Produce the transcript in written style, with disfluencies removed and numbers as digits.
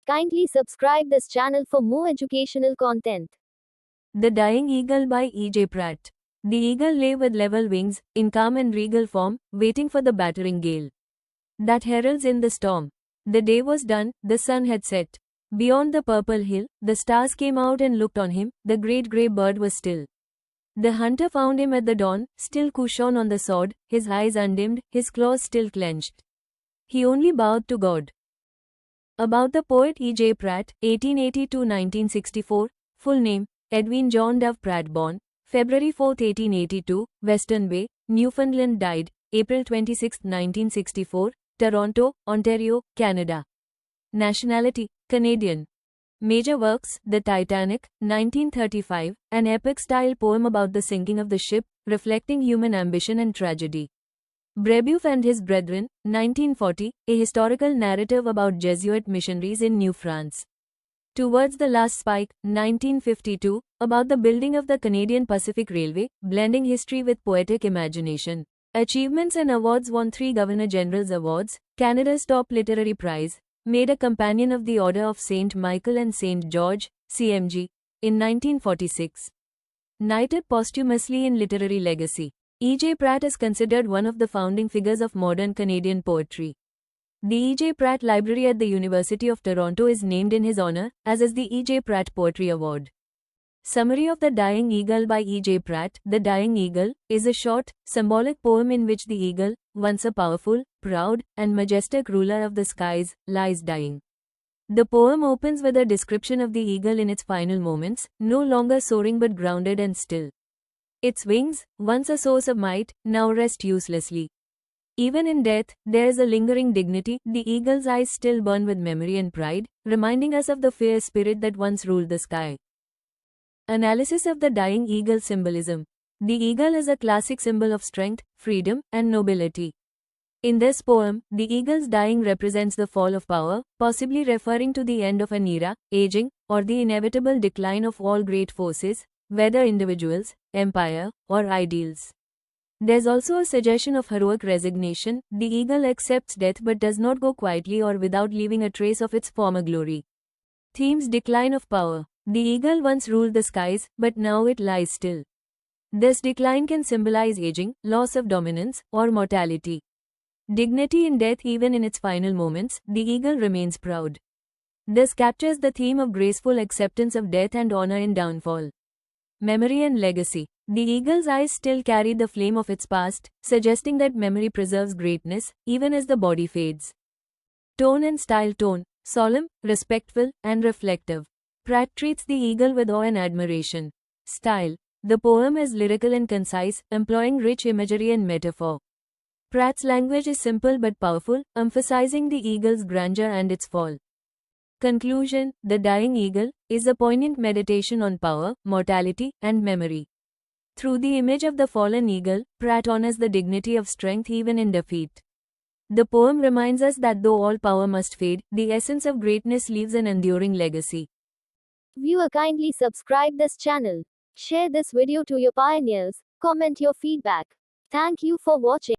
Kindly subscribe this channel for more educational content. The Dying Eagle by E.J. Pratt. The eagle lay with level wings, in calm and regal form, waiting for the battering gale that heralds in the storm. The day was done, the sun had set. Beyond the purple hill, the stars came out and looked on him, the great grey bird was still. The hunter found him at the dawn, still cushion on the sword, his eyes undimmed, his claws still clenched. He only bowed to God. About the poet E.J. Pratt, 1880–1964, full name, Edwin John Dove Pratt, born February 4, 1882, Western Bay, Newfoundland, died April 26, 1964, Toronto, Ontario, Canada. Nationality, Canadian. Major works, The Titanic, 1935, an epic-style poem about the sinking of the ship, reflecting human ambition and tragedy. Brebeuf and His Brethren, 1940, a historical narrative about Jesuit missionaries in New France. Towards the Last Spike, 1952, about the building of the Canadian Pacific Railway, blending history with poetic imagination. Achievements and awards: won 3 Governor General's Awards, Canada's top literary prize, made a Companion of the Order of St. Michael and St. George, CMG, in 1946. Knighted posthumously in literary legacy. E.J. Pratt is considered one of the founding figures of modern Canadian poetry. The E.J. Pratt Library at the University of Toronto is named in his honor, as is the E.J. Pratt Poetry Award. Summary of The Dying Eagle by E.J. Pratt. The Dying Eagle is a short, symbolic poem in which the eagle, once a powerful, proud, and majestic ruler of the skies, lies dying. The poem opens with a description of the eagle in its final moments, no longer soaring but grounded and still. Its wings, once a source of might, now rest uselessly. Even in death, there is a lingering dignity. The eagle's eyes still burn with memory and pride, reminding us of the fierce spirit that once ruled the sky. Analysis of the Dying Eagle symbolism. The eagle is a classic symbol of strength, freedom, and nobility. In this poem, the eagle's dying represents the fall of power, possibly referring to the end of an era, aging, or the inevitable decline of all great forces, whether individuals, empire, or ideals. There's also a suggestion of heroic resignation. The eagle accepts death but does not go quietly or without leaving a trace of its former glory. Themes: decline of power. The eagle once ruled the skies, but now it lies still. This decline can symbolize aging, loss of dominance, or mortality. Dignity in death. Even in its final moments, the eagle remains proud. This captures the theme of graceful acceptance of death and honor in downfall. Memory and legacy. The eagle's eyes still carry the flame of its past, suggesting that memory preserves greatness, even as the body fades. Tone and style. Tone, solemn, respectful, and reflective. Pratt treats the eagle with awe and admiration. Style. The poem is lyrical and concise, employing rich imagery and metaphor. Pratt's language is simple but powerful, emphasizing the eagle's grandeur and its fall. Conclusion. The Dying Eagle is a poignant meditation on power, mortality, and memory. Through the image of the fallen eagle, Pratt honors the dignity of strength even in defeat. The poem reminds us that though all power must fade, the essence of greatness leaves an enduring legacy. Viewer, kindly subscribe this channel. Share this video to your pioneers. Comment your feedback. Thank you for watching.